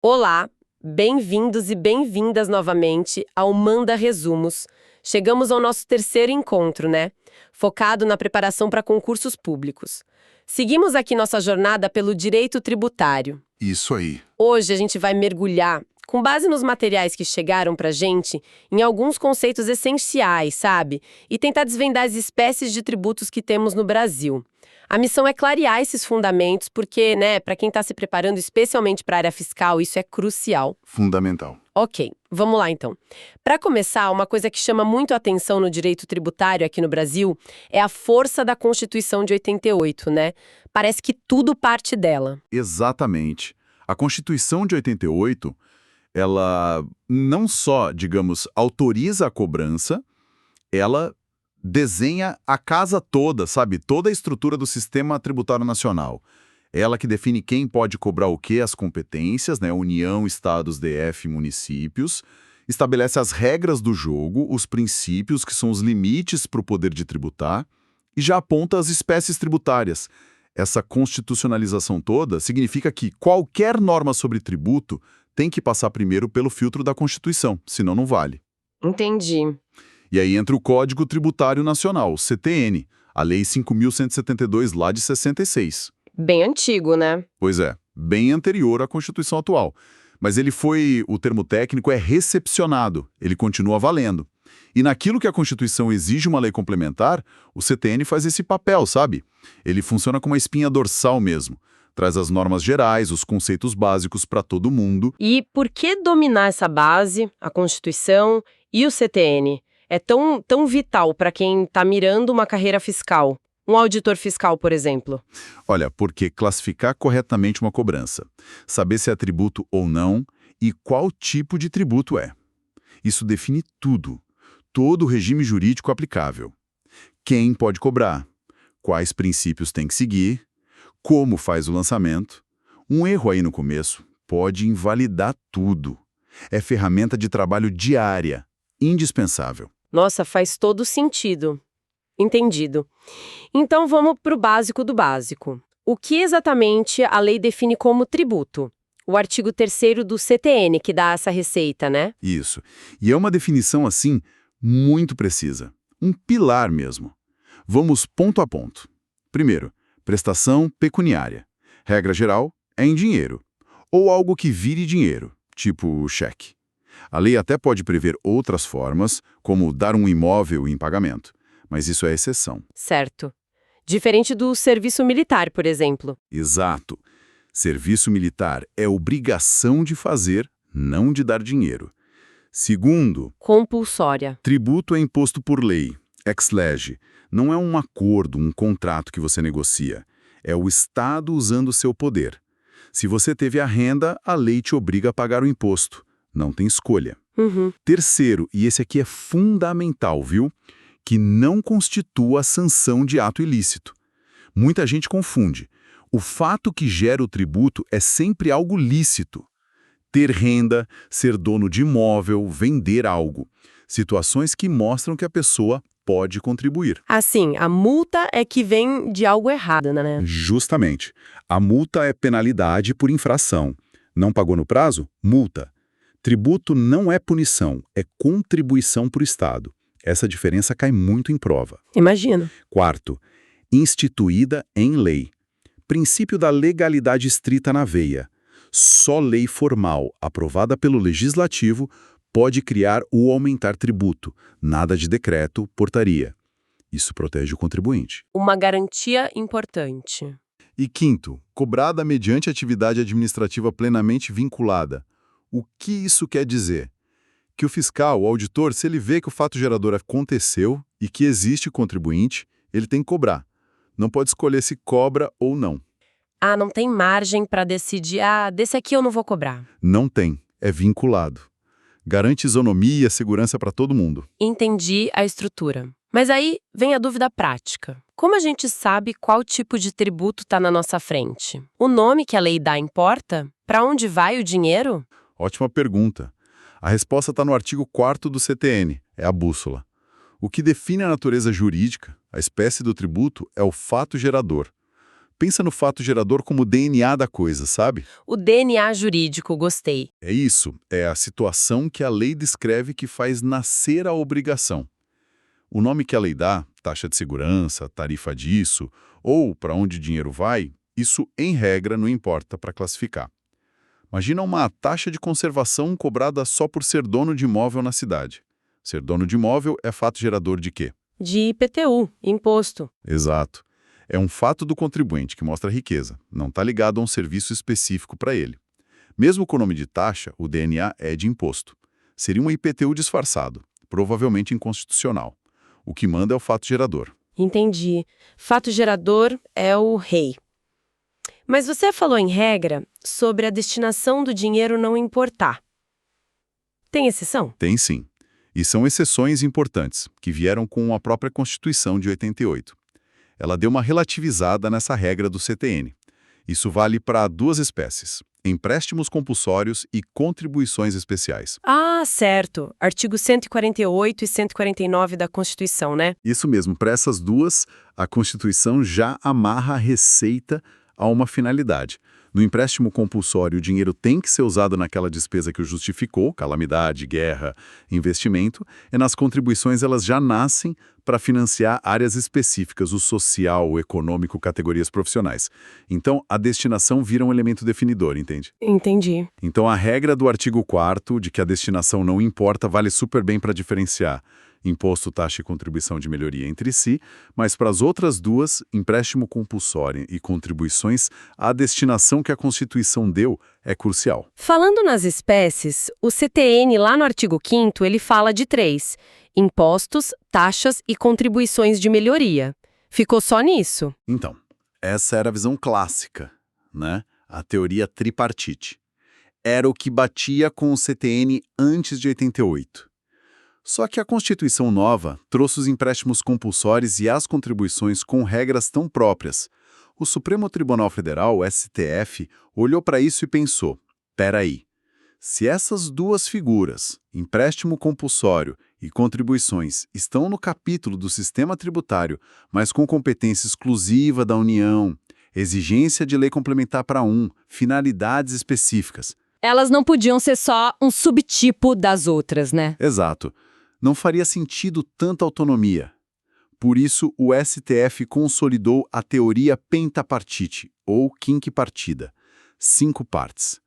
Olá, bem-vindos e bem-vindas novamente ao Manda Resumos. Chegamos ao nosso terceiro encontro, né? Focado na preparação para concursos públicos. Seguimos aqui nossa jornada pelo direito tributário. Isso aí. Hoje a gente vai mergulhar, com base nos materiais que chegaram pra gente, em alguns conceitos essenciais, sabe? E tentar desvendar as espécies de tributos que temos no Brasil. A missão é clarear esses fundamentos, porque, para quem está se preparando especialmente para a área fiscal, isso é crucial. Fundamental. Ok, vamos lá então. Para começar, uma coisa que chama muito a atenção no direito tributário aqui no Brasil é a força da Constituição de 88, né? Parece que tudo parte dela. Exatamente. A Constituição de 88, ela não só, digamos, autoriza a cobrança, ela desenha a casa toda, sabe? Toda a estrutura do sistema tributário nacional. Ela que define quem pode cobrar o quê, as competências, né? União, estados, DF, municípios. Estabelece as regras do jogo, os princípios, que são os limites para o poder de tributar, e já aponta as espécies tributárias. Essa constitucionalização toda significa que qualquer norma sobre tributo tem que passar primeiro pelo filtro da Constituição, senão não vale. Entendi. E aí entra o Código Tributário Nacional, CTN, a Lei 5.172 lá de 66. Bem antigo, né? Pois é, bem anterior à Constituição atual. Mas o termo técnico é recepcionado, ele continua valendo. E naquilo que a Constituição exige uma lei complementar, o CTN faz esse papel, sabe? Ele funciona como uma espinha dorsal mesmo. Traz as normas gerais, os conceitos básicos para todo mundo. E por que dominar essa base, a Constituição e o CTN? É tão vital para quem está mirando uma carreira fiscal. Um auditor fiscal, por exemplo. Olha, porque classificar corretamente uma cobrança, saber se é tributo ou não e qual tipo de tributo é. Isso define tudo, todo o regime jurídico aplicável. Quem pode cobrar, quais princípios tem que seguir, como faz o lançamento. Um erro aí no começo pode invalidar tudo. É ferramenta de trabalho diária, indispensável. Nossa, faz todo sentido. Entendido. Então vamos para o básico do básico. O que exatamente a lei define como tributo? O artigo 3º do CTN que dá essa receita, né? Isso. E é uma definição, assim, muito precisa. Um pilar mesmo. Vamos ponto a ponto. Primeiro, prestação pecuniária. Regra geral, é em dinheiro. Ou algo que vire dinheiro, tipo cheque. A lei até pode prever outras formas, como dar um imóvel em pagamento. Mas isso é exceção. Certo. Diferente do serviço militar, por exemplo. Exato. Serviço militar é obrigação de fazer, não de dar dinheiro. Segundo, Compulsória. tributo é imposto por lei, ex lege. Não é um acordo, um contrato que você negocia. É o Estado usando seu poder. Se você teve a renda, a lei te obriga a pagar o imposto. Não tem escolha. Terceiro, e esse aqui é fundamental, viu? Que não constitua a sanção de ato ilícito. Muita gente confunde. O fato que gera o tributo é sempre algo lícito. Ter renda, ser dono de imóvel, vender algo. Situações que mostram que a pessoa pode contribuir. Assim, a multa é que vem de algo errado, né? Justamente. A multa é penalidade por infração. Não pagou no prazo? Multa. Tributo não é punição, é contribuição para o Estado. Essa diferença cai muito em prova. Imagino. Quarto, instituída em lei. Princípio da legalidade estrita na veia. Só lei formal, aprovada pelo Legislativo, pode criar ou aumentar tributo. Nada de decreto, portaria. Isso protege o contribuinte. Uma garantia importante. E quinto, cobrada mediante atividade administrativa plenamente vinculada. O que isso quer dizer? Que o fiscal, o auditor, se ele vê que o fato gerador aconteceu e que existe contribuinte, ele tem que cobrar. Não pode escolher se cobra ou não. Ah, não tem margem para decidir, desse aqui eu não vou cobrar. Não tem, é vinculado. Garante isonomia e segurança para todo mundo. Entendi a estrutura. Mas aí vem a dúvida prática. Como a gente sabe qual tipo de tributo está na nossa frente? O nome que a lei dá importa? Para onde vai o dinheiro? Ótima pergunta. A resposta está no artigo 4º do CTN, é a bússola. O que define a natureza jurídica, a espécie do tributo, é o fato gerador. Pensa no fato gerador como o DNA da coisa, sabe? O DNA jurídico, gostei. É isso, é a situação que a lei descreve que faz nascer a obrigação. O nome que a lei dá, taxa de segurança, tarifa disso, ou para onde o dinheiro vai, isso, em regra, não importa para classificar. Imagina uma taxa de conservação cobrada só por ser dono de imóvel na cidade. Ser dono de imóvel é fato gerador de quê? De IPTU, imposto. Exato. É um fato do contribuinte que mostra riqueza, não está ligado a um serviço específico para ele. Mesmo com o nome de taxa, o DNA é de imposto. Seria um IPTU disfarçado, provavelmente inconstitucional. O que manda é o fato gerador. Entendi. Fato gerador é o rei. Mas você falou em regra sobre a destinação do dinheiro não importar. Tem exceção? Tem sim. E são exceções importantes, que vieram com a própria Constituição de 88. Ela deu uma relativizada nessa regra do CTN. Isso vale para duas espécies: empréstimos compulsórios e contribuições especiais. Ah, certo. Artigo 148 e 149 da Constituição, né? Isso mesmo, para essas duas, a Constituição já amarra a receita a uma finalidade. No empréstimo compulsório, o dinheiro tem que ser usado naquela despesa que o justificou, calamidade, guerra, investimento, e nas contribuições elas já nascem para financiar áreas específicas, o social, o econômico, categorias profissionais. Então, a destinação vira um elemento definidor, entende? Entendi. Então, a regra do artigo 4º de que a destinação não importa vale super bem para diferenciar imposto, taxa e contribuição de melhoria entre si, mas para as outras duas, empréstimo compulsório e contribuições, a destinação que a Constituição deu é crucial. Falando nas espécies, o CTN lá no artigo 5º ele fala de 3: impostos, taxas e contribuições de melhoria. Ficou só nisso? Então, essa era a visão clássica, né? A teoria tripartite. Era o que batia com o CTN antes de 88. Só que a Constituição nova trouxe os empréstimos compulsórios e as contribuições com regras tão próprias. O Supremo Tribunal Federal, o STF, olhou para isso e pensou: peraí, se essas duas figuras, empréstimo compulsório e contribuições, estão no capítulo do sistema tributário, mas com competência exclusiva da União, exigência de lei complementar para finalidades específicas. Elas não podiam ser só um subtipo das outras, né? Exato. Não faria sentido tanta autonomia. Por isso, o STF consolidou a teoria pentapartite, ou quinquipartida, 5 partes.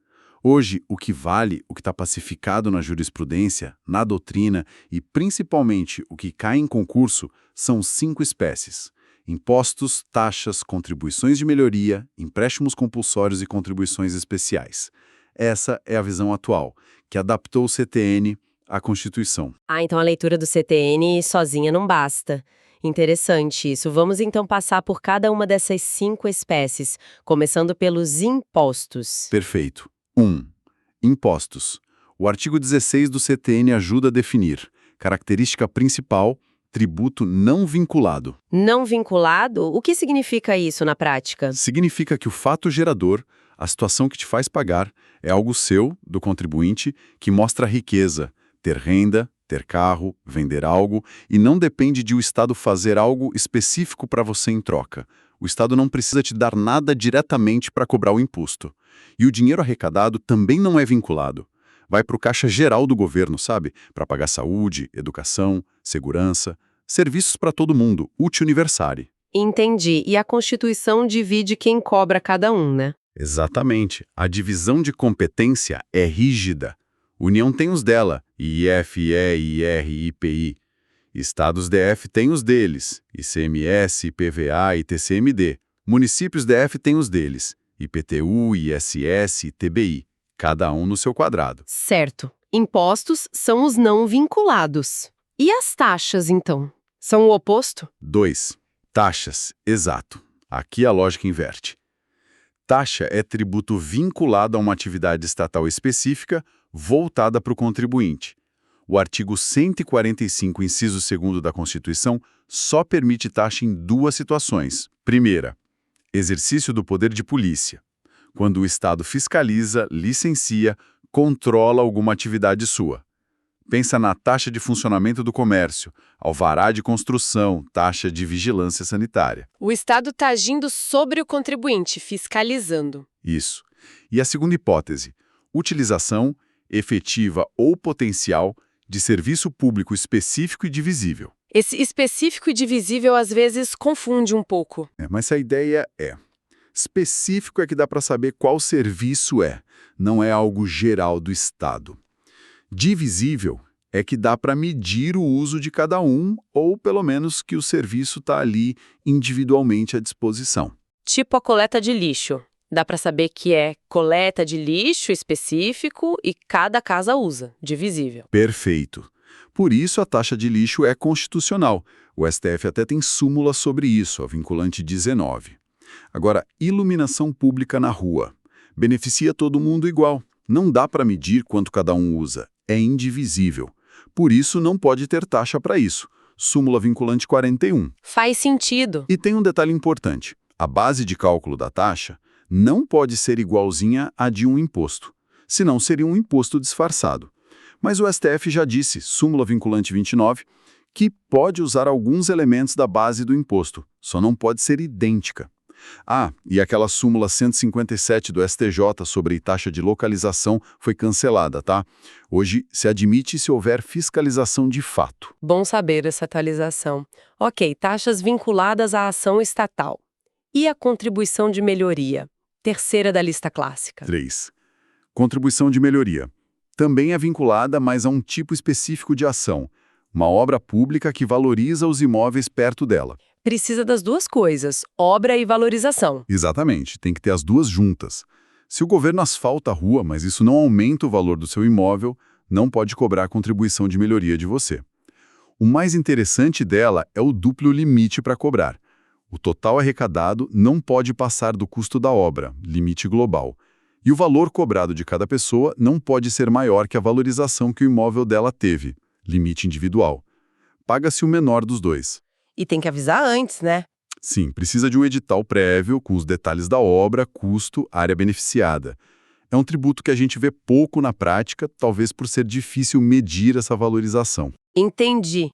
Hoje, o que vale, o que está pacificado na jurisprudência, na doutrina e principalmente o que cai em concurso, são 5 espécies: impostos, taxas, contribuições de melhoria, empréstimos compulsórios e contribuições especiais. Essa é a visão atual, que adaptou o CTN à Constituição. Ah, então a leitura do CTN sozinha não basta. Interessante isso. Vamos então passar por cada uma dessas 5 espécies, começando pelos impostos. Perfeito. 1. Impostos. O artigo 16 do CTN ajuda a definir. Característica principal: tributo não vinculado. Não vinculado? O que significa isso na prática? Significa que o fato gerador, a situação que te faz pagar, é algo seu, do contribuinte, que mostra riqueza, ter renda, ter carro, vender algo, e não depende de o Estado fazer algo específico para você em troca. O Estado não precisa te dar nada diretamente para cobrar o imposto. E o dinheiro arrecadado também não é vinculado. Vai para o caixa geral do governo, sabe? Para pagar saúde, educação, segurança, serviços para todo mundo, uti universari. Entendi. E a Constituição divide quem cobra cada um, né? Exatamente. A divisão de competência é rígida. União tem os dela, IF, IE, IR, IPI. Estados DF têm os deles, ICMS, IPVA e TCMD. Municípios DF têm os deles, IPTU, ISS e TBI, cada um no seu quadrado. Certo. Impostos são os não vinculados. E as taxas, então? São o oposto? 2. Taxas. Exato. Aqui a lógica inverte. Taxa é tributo vinculado a uma atividade estatal específica voltada para o contribuinte. O artigo 145, inciso 2º da Constituição, só permite taxa em 2 situações. Primeira, exercício do poder de polícia, quando o Estado fiscaliza, licencia, controla alguma atividade sua. Pensa na taxa de funcionamento do comércio, alvará de construção, taxa de vigilância sanitária. O Estado está agindo sobre o contribuinte, fiscalizando. Isso. E a segunda hipótese, utilização efetiva ou potencial de serviço público específico e divisível. Esse específico e divisível às vezes confunde um pouco. Mas a ideia é, específico é que dá para saber qual serviço é, não é algo geral do Estado. Divisível é que dá para medir o uso de cada um, ou pelo menos que o serviço está ali individualmente à disposição. Tipo a coleta de lixo. Dá para saber que é coleta de lixo específico e cada casa usa, divisível. Perfeito. Por isso a taxa de lixo é constitucional. O STF até tem súmula sobre isso, a vinculante 19. Agora, iluminação pública na rua. Beneficia todo mundo igual. Não dá para medir quanto cada um usa. É indivisível. Por isso, não pode ter taxa para isso. Súmula vinculante 41. Faz sentido. E tem um detalhe importante. A base de cálculo da taxa não pode ser igualzinha à de um imposto. Senão seria um imposto disfarçado. Mas o STF já disse, súmula vinculante 29, que pode usar alguns elementos da base do imposto, só não pode ser idêntica. E aquela súmula 157 do STJ sobre taxa de localização foi cancelada, tá? Hoje se admite se houver fiscalização de fato. Bom saber essa atualização. Ok, taxas vinculadas à ação estatal. E a contribuição de melhoria? Terceira da lista clássica. 3. Contribuição de melhoria. Também é vinculada, mas a um tipo específico de ação. Uma obra pública que valoriza os imóveis perto dela. Precisa das duas coisas, obra e valorização. Exatamente, tem que ter as duas juntas. Se o governo asfalta a rua, mas isso não aumenta o valor do seu imóvel, não pode cobrar a contribuição de melhoria de você. O mais interessante dela é o duplo limite para cobrar. O total arrecadado não pode passar do custo da obra, limite global. E o valor cobrado de cada pessoa não pode ser maior que a valorização que o imóvel dela teve, limite individual. Paga-se o menor dos dois. E tem que avisar antes, né? Sim, precisa de um edital prévio com os detalhes da obra, custo, área beneficiada. É um tributo que a gente vê pouco na prática, talvez por ser difícil medir essa valorização. Entendi.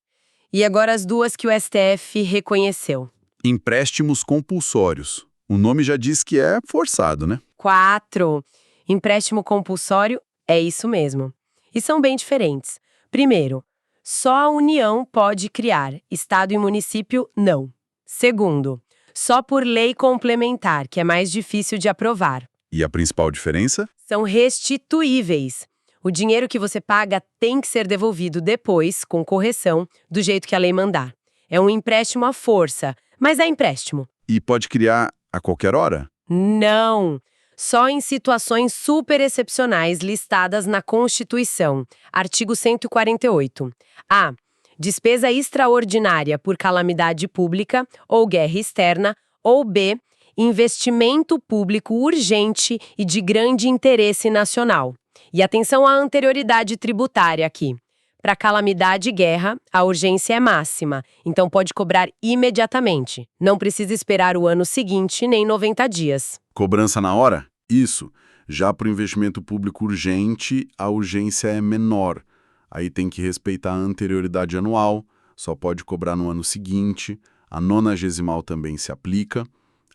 E agora as duas que o STF reconheceu. Empréstimos compulsórios. O nome já diz que é forçado, né? 4. Empréstimo compulsório é isso mesmo. E são bem diferentes. Primeiro, só a União pode criar, Estado e município não. Segundo, só por lei complementar, que é mais difícil de aprovar. E a principal diferença? São restituíveis. O dinheiro que você paga tem que ser devolvido depois, com correção, do jeito que a lei mandar. É um empréstimo à força, mas é empréstimo. E pode criar a qualquer hora? Não! Só em situações super excepcionais listadas na Constituição, artigo 148. A. Despesa extraordinária por calamidade pública ou guerra externa. Ou B. Investimento público urgente e de grande interesse nacional. E atenção à anterioridade tributária aqui. Para calamidade e guerra, a urgência é máxima, então pode cobrar imediatamente. Não precisa esperar o ano seguinte nem 90 dias. Cobrança na hora? Isso. Já para o investimento público urgente, a urgência é menor. Aí tem que respeitar a anterioridade anual, só pode cobrar no ano seguinte, a 90º também se aplica.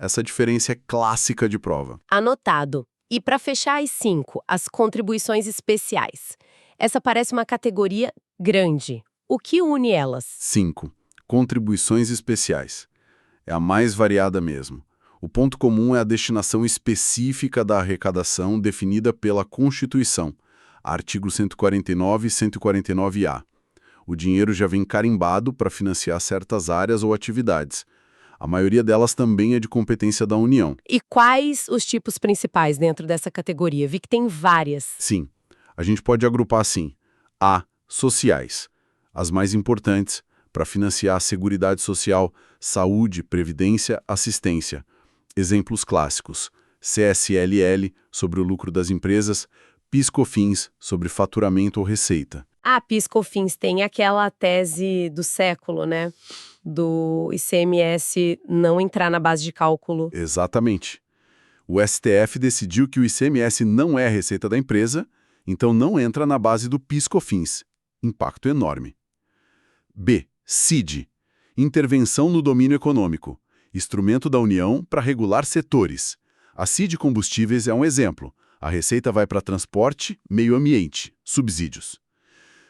Essa diferença é clássica de prova. Anotado. E para fechar as 5, as contribuições especiais. Essa parece uma categoria grande. O que une elas? 5. Contribuições especiais. É a mais variada mesmo. O ponto comum é a destinação específica da arrecadação definida pela Constituição, artigo 149 e 149-A. O dinheiro já vem carimbado para financiar certas áreas ou atividades. A maioria delas também é de competência da União. E quais os tipos principais dentro dessa categoria? Vi que tem várias. Sim. A gente pode agrupar assim. A. Sociais. As mais importantes, para financiar a Seguridade Social, saúde, previdência, assistência. Exemplos clássicos. CSLL, sobre o lucro das empresas. PIS/COFINS, sobre faturamento ou receita. A PIS/COFINS tem aquela tese do século, né? Do ICMS não entrar na base de cálculo. Exatamente. O STF decidiu que o ICMS não é a receita da empresa, então não entra na base do PIS/COFINS. Impacto enorme. B. CID. Intervenção no domínio econômico. Instrumento da União para regular setores. A CID Combustíveis é um exemplo. A receita vai para transporte, meio ambiente, subsídios.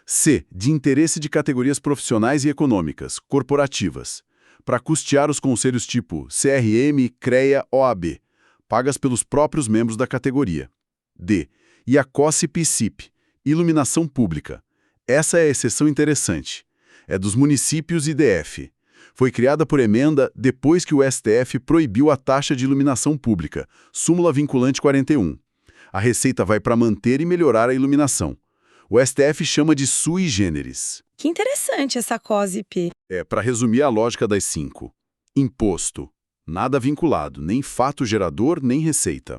C. De interesse de categorias profissionais e econômicas, corporativas. Para custear os conselhos tipo CRM, CREA, OAB, pagas pelos próprios membros da categoria. D. E a COSSP-CIP, iluminação pública. Essa é a exceção interessante. É dos municípios e DF. Foi criada por emenda depois que o STF proibiu a taxa de iluminação pública, súmula vinculante 41. A receita vai para manter e melhorar a iluminação. O STF chama de sui generis. Que interessante essa COSP. Para resumir a lógica das 5. Imposto. Nada vinculado, nem fato gerador, nem receita.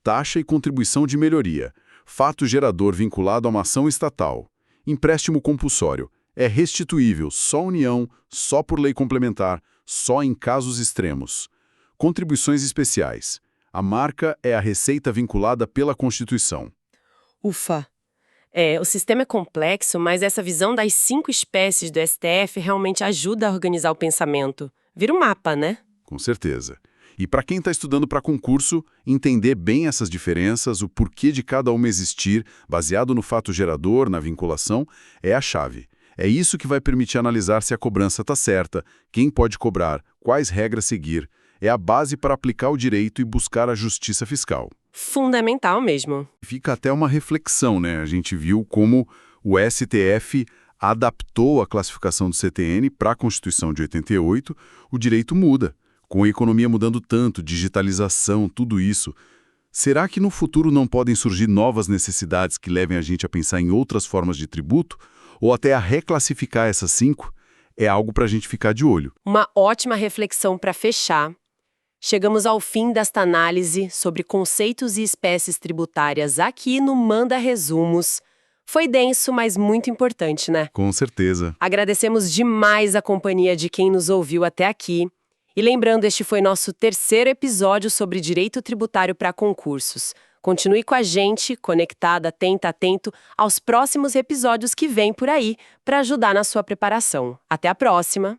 Taxa e contribuição de melhoria. Fato gerador vinculado a uma ação estatal. Empréstimo compulsório. É restituível só União, só por lei complementar, só em casos extremos. Contribuições especiais. A marca é a receita vinculada pela Constituição. Ufa! O sistema é complexo, mas essa visão das 5 espécies do STF realmente ajuda a organizar o pensamento. Vira um mapa, né? Com certeza. E para quem está estudando para concurso, entender bem essas diferenças, o porquê de cada uma existir, baseado no fato gerador, na vinculação, é a chave. É isso que vai permitir analisar se a cobrança está certa, quem pode cobrar, quais regras seguir. É a base para aplicar o direito e buscar a justiça fiscal. Fundamental mesmo. Fica até uma reflexão, né? A gente viu como o STF adaptou a classificação do CTN para a Constituição de 88, o direito muda. Com a economia mudando tanto, digitalização, tudo isso. Será que no futuro não podem surgir novas necessidades que levem a gente a pensar em outras formas de tributo? Ou até a reclassificar essas 5? É algo para a gente ficar de olho. Uma ótima reflexão para fechar. Chegamos ao fim desta análise sobre conceitos e espécies tributárias aqui no Manda Resumos. Foi denso, mas muito importante, né? Com certeza. Agradecemos demais a companhia de quem nos ouviu até aqui. E lembrando, este foi nosso 3º episódio sobre direito tributário para concursos. Continue com a gente, conectada, atento aos próximos episódios que vêm por aí para ajudar na sua preparação. Até a próxima!